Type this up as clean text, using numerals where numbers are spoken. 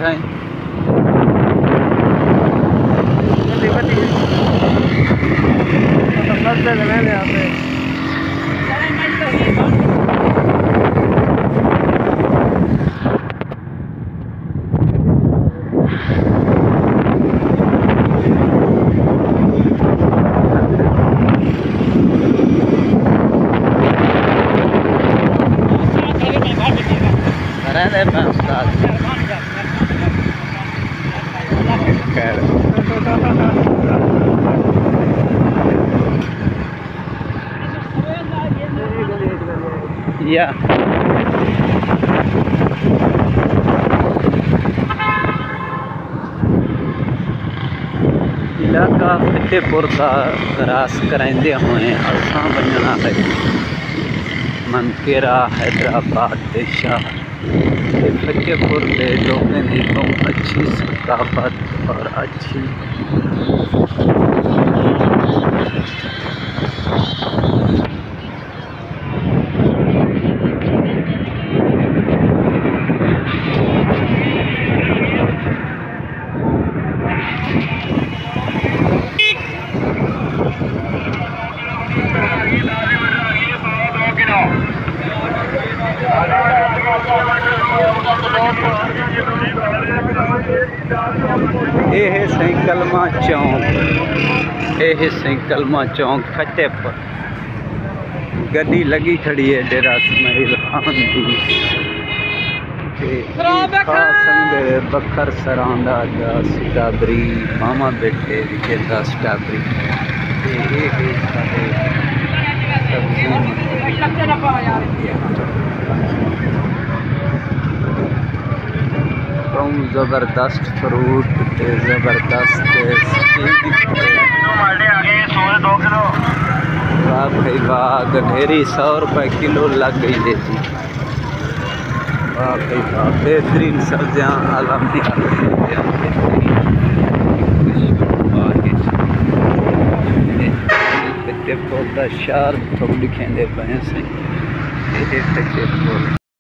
साईं। या इलाका फतेहपुर का क्रॉस कराइंदे हुए असां वञणा है मनकेरा हैदराबाद के शहर। फतेहपुर के लोगों की बहुत अच्छी सकाफत और अच्छी यह सैकलमा चौक, यह सैकलमा चौक फतेहपुर। गड्डी लगी खड़ी है डेरा इस्माइल खान की बखर सरांदा दा स्ट्रॉबेरी मामा बेटे विजेता स्ट्रॉबेरी। जबरदस्त फ्रूट जबरदस्त वाह भाई वाह। गधेरी 100 रुपये किलो लग गई है जी। वाह भाई वाह, बेहतरीन सब्जियाँ फतेहपुर का शहर थोक दिखेंदे पे।